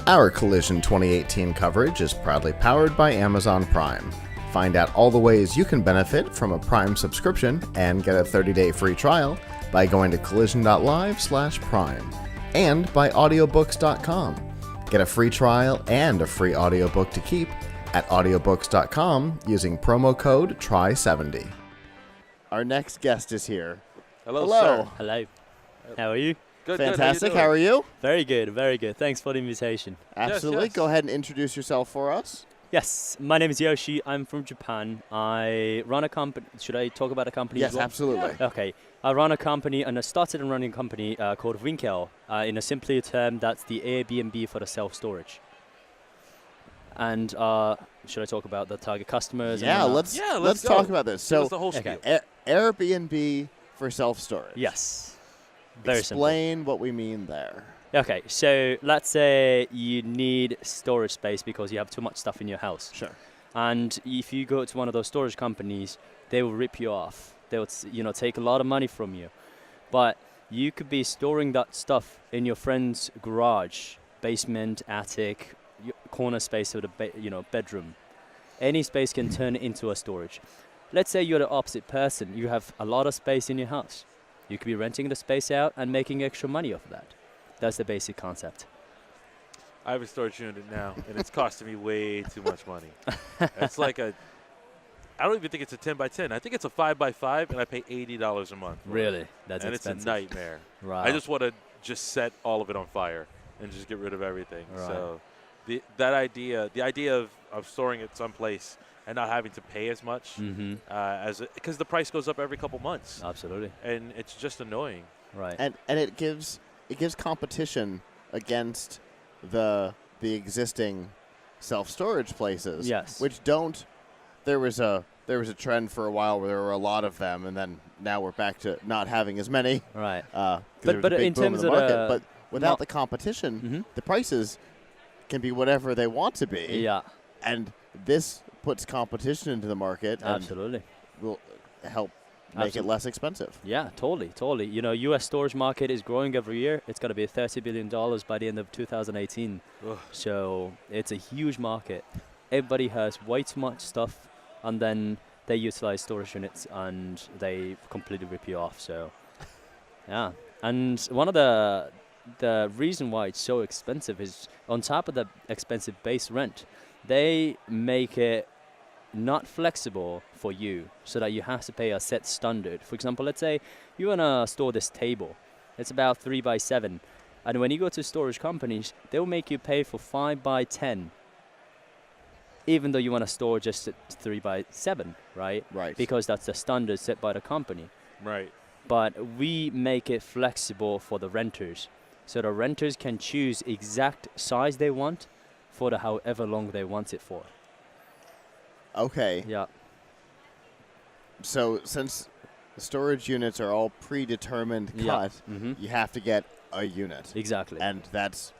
Our Collision 2018 coverage is proudly powered by Amazon Prime. Find out all the ways you can benefit from a Prime subscription and get a 30-day free trial by going to collision.live/prime and by audiobooks.com. Get a free trial and a free audiobook to keep at audiobooks.com using promo code TRY70. Our next guest is here. Hello, sir. Hello. How are you? Good, Fantastic. Good. How are you? Very good, very good. Thanks for the invitation. Absolutely. Yes. Go ahead and introduce yourself for us. Yes, my name is Yoshi. I'm from Japan. I run a company. Should I talk about a company Yes, as well? absolutely. Yeah. Okay. I run a company, and I started running a company called Win-Kel. In a simpler term, that's the Airbnb for the self-storage. And should I talk about the target customers? Yeah, and let's talk about this. Give So, us the whole spiel. Airbnb for self-storage. Yes. Very Explain what we mean there. simple. Okay, so let's say you need storage space because you have too much stuff in your house. Sure. And if you go to one of those storage companies, they will rip you off. They will, take a lot of money from you. But you could be storing that stuff in your friend's garage, basement, attic, corner space of the bedroom. Any space can turn into a storage. Let's say you're the opposite person. You have a lot of space in your house. You could be renting the space out and making extra money off of that. That's the basic concept. I have a storage unit now, and it's costing me way too much money. It's like I don't even think it's a 10 by 10. I think it's a 5 by 5, and I pay $80 a month. Really? That's and expensive. it's a nightmare. Right. I just want to set all of it on fire and just get rid of everything. Right. So the idea of storing it someplace and not having to pay as much because the price goes up every couple months. Absolutely. And it's just annoying. Right. And it gives competition against the existing self-storage places. Yes. Which don't. There was a trend for a while where there were a lot of them, and then now we're back to not having as many. Right. But in terms of market. But without the competition, the prices can be whatever they want to be. Yeah. And this puts competition into the market. Absolutely. And will help make it less expensive. Yeah, totally. U.S. storage market is growing every year. It's going to be $30 billion by the end of 2018. Ugh. So it's a huge market. Everybody has way too much stuff, and then they utilize storage units, and they completely rip you off. So, yeah. And one of the reason why it's so expensive is on top of the expensive base rent, they make it not flexible for you so that you have to pay a set standard. For example, let's say you want to store this table. It's about 3 by 7. And when you go to storage companies, they'll make you pay for 5 by 10. Even though you want to store just 3 by 7, right? Right. Because that's the standard set by the company. Right. But we make it flexible for the renters. So the renters can choose exact size they want for the however long they want it for. Okay. Yeah. So since the storage units are all predetermined cut, you have to get a unit. Exactly. And that's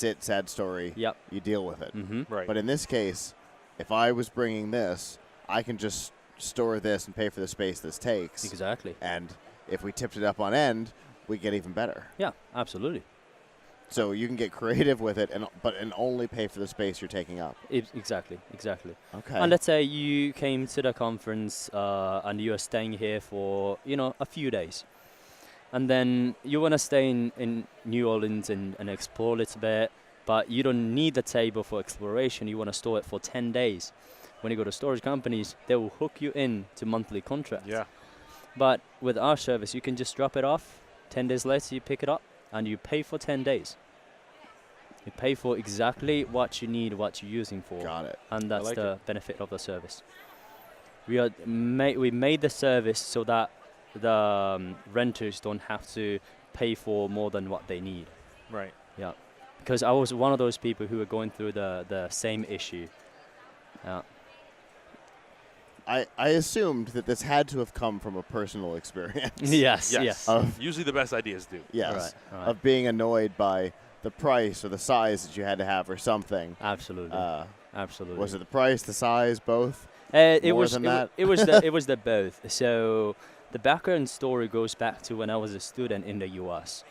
it, sad story. Yep. You deal with it. Right. But in this case, if I was bringing this, I can just store this and pay for the space this takes. Exactly. And if we tipped it up on end, we get even better. Yeah, absolutely. So you can get creative with it, and only pay for the space you're taking up. Exactly. Okay. And let's say you came to the conference and you are staying here for, a few days. And then you want to stay in New Orleans and explore a little bit, but you don't need the table for exploration. You want to store it for 10 days. When you go to storage companies, they will hook you in to monthly contracts. Yeah. But with our service, you can just drop it off. 10 days later, you pick it up, and you pay for 10 days. You pay for exactly what you need, what you're using for. Got it. And that's like the benefit of the service. We made the service so that the renters don't have to pay for more than what they need. Right. Yeah. Because I was one of those people who were going through the same issue. Yeah. I assumed that this had to have come from a personal experience. Yes. Usually the best ideas do. Yes. Right. Of being annoyed by the price or the size that you had to have or something. Absolutely. Absolutely. Was it the price, the size, both? It was the both. So the background story goes back to when I was a student in the U.S.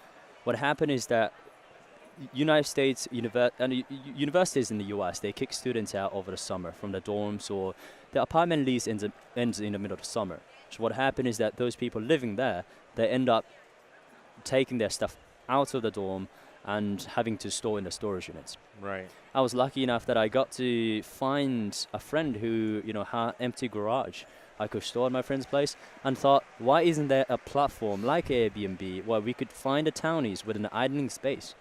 What happened is that United States universities in the US, they kick students out over the summer from the dorms, or the apartment lease ends in the middle of the summer. So what happened is that those people living there, they end up taking their stuff out of the dorm and having to store in the storage units. Right. I was lucky enough that I got to find a friend who, had empty garage I could store at my friend's place, and thought, why isn't there a platform like Airbnb where we could find the townies with an idling space,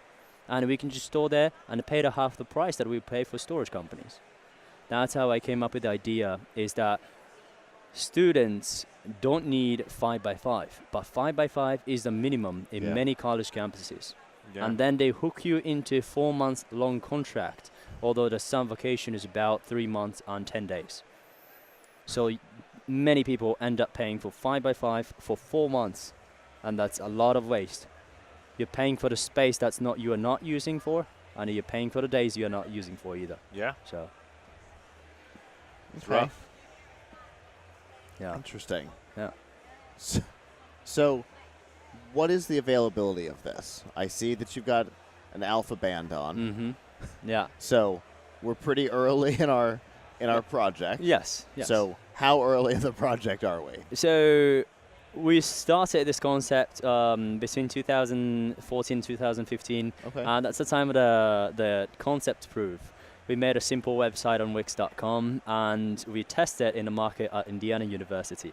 and we can just store there and pay half the price that we pay for storage companies. That's how I came up with the idea, is that students don't need 5x5, but 5x5 is the minimum in many college campuses. Yeah. And then they hook you into a 4 month long contract, although the summer vacation is about 3 months and 10 days. So many people end up paying for 5x5 for 4 months, and that's a lot of waste. You're paying for the space you are not using for, and you're paying for the days you are not using for either. Yeah. So it's rough. Yeah. Interesting. Yeah. So what is the availability of this? I see that you've got an alpha band on. Mm-hmm. Yeah. So we're pretty early in our project. Yes. So how early in the project are we? So we started this concept between 2014 and 2015. Okay. And that's the time of the concept proof. We made a simple website on Wix.com, and we tested in the market at Indiana University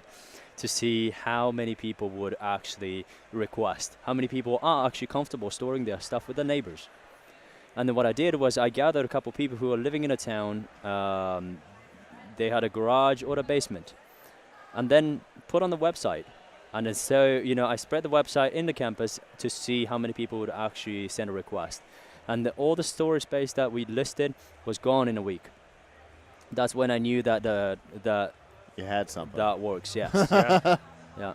to see how many people would actually request, how many people are actually comfortable storing their stuff with their neighbors. And then what I did was I gathered a couple of people who were living in a town. They had a garage or a basement, and then put on the website. And then so, I spread the website in the campus to see how many people would actually send a request. And all the storage space that we listed was gone in a week. That's when I knew that you had something that works. Yes. Yeah.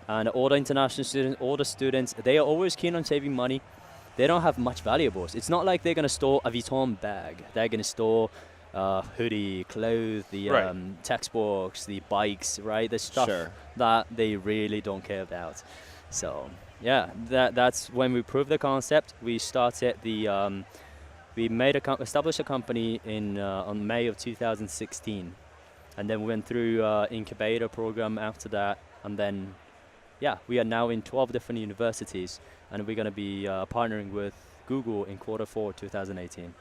And all the international students, all the students, they are always keen on saving money. They don't have much valuables. It's not like they're going to store a Vuitton bag. They're going to store hoodie, clothes, the textbooks, the bikes, right? The stuff that they really don't care about. So yeah, that's when we proved the concept. We started we established a company on May of 2016, and then we went through incubator program after that, and then we are now in 12 different universities, and we're going to be partnering with Google in Q4 2018.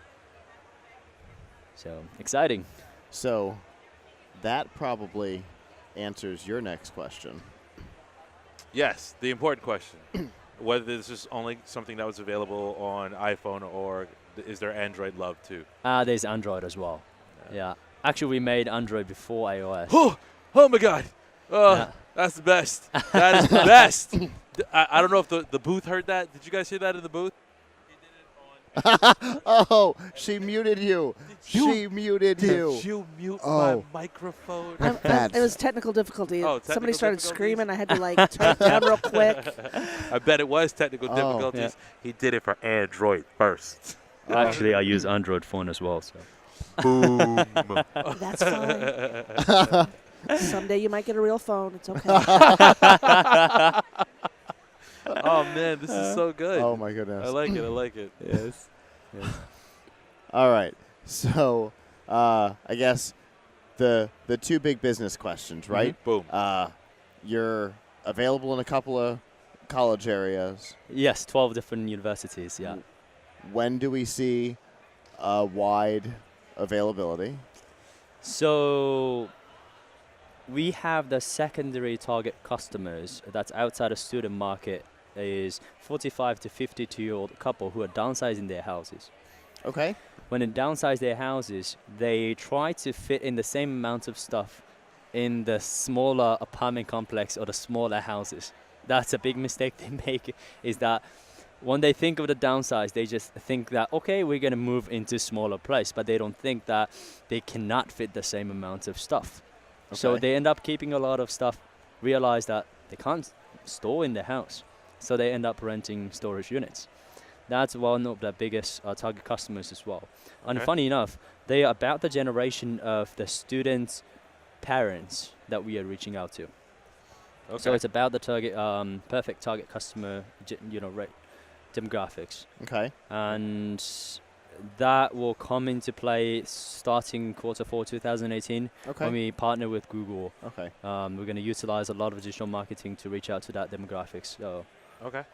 So exciting. So that probably answers your next question. Yes, the important question. Whether this is only something that was available on iPhone, or is there Android love too? There's Android as well. Yeah. Actually, we made Android before iOS. Oh my God. That's the best. That is the best. I don't know if the booth heard that. Did you guys hear that in the booth? Oh, she muted you. She muted you. Did you mute my microphone? It was technical difficulty. Somebody started screaming. I had to turn it down real quick. I bet it was technical difficulties. Yeah. He did it for Android first. Actually, I use Android phone as well. So. Boom. That's fine. Someday you might get a real phone. It's okay. Oh man, this is so good. Oh my goodness. I like it. Yes. All right. So, I guess the two big business questions, right? Mm-hmm. Boom. You're available in a couple of college areas. Yes, 12 different universities. Yeah. When do we see wide availability? So we have the secondary target customers that's outside the student market is 45 to 52-year-old couple who are downsizing their houses. Okay. When they downsize their houses, they try to fit in the same amount of stuff in the smaller apartment complex or the smaller houses. That's a big mistake they make, is that when they think of the downsize, they just think that, okay, we're going to move into smaller place, but they don't think that they cannot fit the same amount of stuff. Okay. So they end up keeping a lot of stuff, realize that they can't store in their house. So they end up renting storage units. That's one of the biggest target customers as well. Okay. And funny enough, they are about the generation of the students' parents that we are reaching out to. Okay. So it's about the target, perfect target customer, demographics. Okay. And that will come into play starting Q4 2018 Okay. when we partner with Google. Okay. We're going to utilize a lot of digital marketing to reach out to that demographics. So, Okay.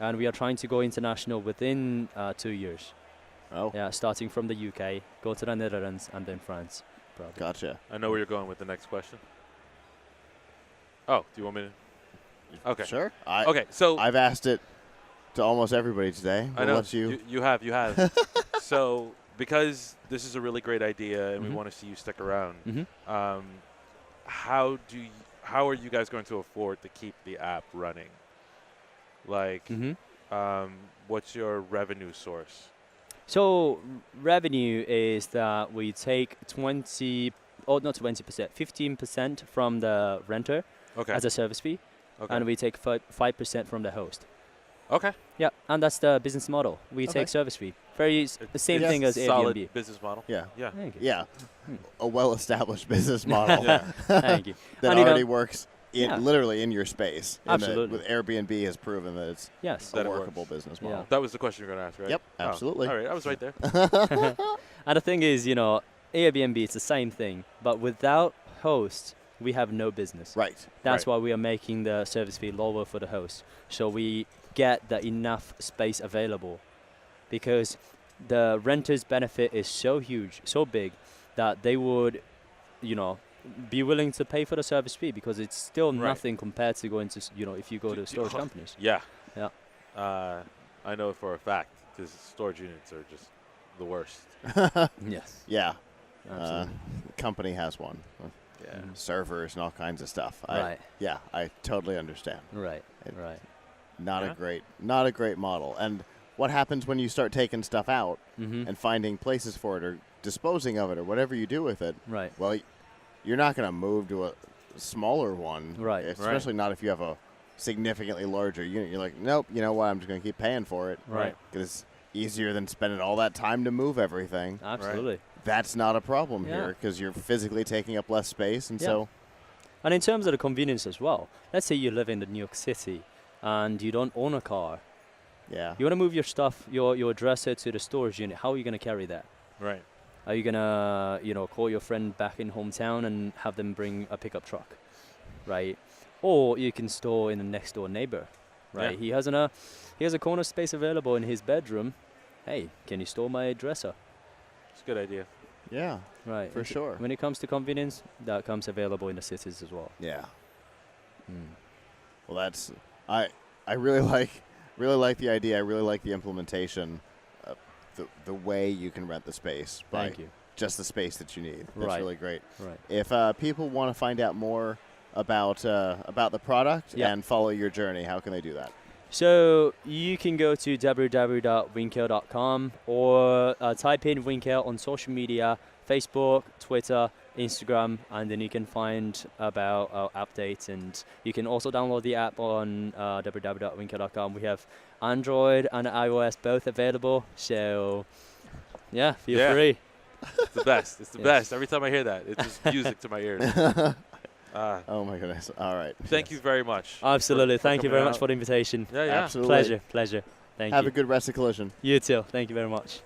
and we are trying to go international within 2 years. Oh. Yeah, starting from the UK, go to the Netherlands, and then France. Probably. Gotcha. I know where you're going with the next question. Oh, do you want me to? Okay. Sure. Okay, so I've asked it to almost everybody today. I We'll know let you. you have. So because this is a really great idea and we want to see you stick around, how are you guys going to afford to keep the app running? Like, what's your revenue source? So revenue is that we take 15% from the renter as a service fee, and we take 5% from the host. Okay. Yeah, and that's the business model. We take service fee. The same thing as solid Airbnb. business model. Yeah. Yeah. Thank you. Yeah. A well-established business model Thank you. that And already works Yeah. literally in your space. Absolutely. With Airbnb has proven that it's Yes. a That it workable works. business Yeah. model. That was the question you were going to ask, right? Yep, Oh, absolutely. all right, I was right there. And the thing is, Airbnb is the same thing, but without hosts, we have no business. Right. That's why we are making the service fee lower for the host. So we get the enough space available, because the renter's benefit is so huge, so big, that they would, be willing to pay for the service fee, because it's still nothing compared to going to, if you go to storage companies. Yeah. Yeah. I know for a fact, because storage units are just the worst. Yes. Yeah. Absolutely. The company has one. Yeah. Servers and all kinds of stuff. Right. I totally understand. Right. It- Right. Not a great model. And what happens when you start taking stuff out and finding places for it or disposing of it or whatever you do with it? Right. Well, you're not going to move to a smaller one. Right. Especially not if you have a significantly larger unit. You're like, nope, you know what? I'm just going to keep paying for it. Right. Because it's easier than spending all that time to move everything. Absolutely. That's not a problem Yeah. here because you're physically taking up less space. And so, And in terms of the convenience as well, let's say you live in New York City and you don't own a car. yeah. You want to move your stuff, your dresser to the storage unit. How are you going to carry that? Right. Are you going to, call your friend back in hometown and have them bring a pickup truck, right? Or you can store in the next door neighbor, right? Yeah. He has a corner space available in his bedroom. Hey, can you store my dresser? It's a good idea. Yeah. Right. For sure. When it comes to convenience, that comes available in the cities as well. Yeah. Well, that's I really like the idea. I really like the implementation, the way you can rent the space by Thank you. just the space that you need. That's Right. really great. Right. If people want to find out more about the product Yeah. and follow your journey, how can they do that? So you can go to www.Win-Kel.com or type in Win-Kel on social media, Facebook, Twitter, Instagram, and then you can find about our updates. And you can also download the app on www.Win-Kel.com. We have Android and iOS both available. So, yeah, feel free. It's the best. It's the Yes. best. Every time I hear that, it's just music to my ears. Oh my goodness! All right. Thank you very much. Absolutely. for Thank you coming very much out. for the invitation. Yeah, yeah. Absolutely. Pleasure. Thank Have you. a good rest of Collision. You too. Thank you very much.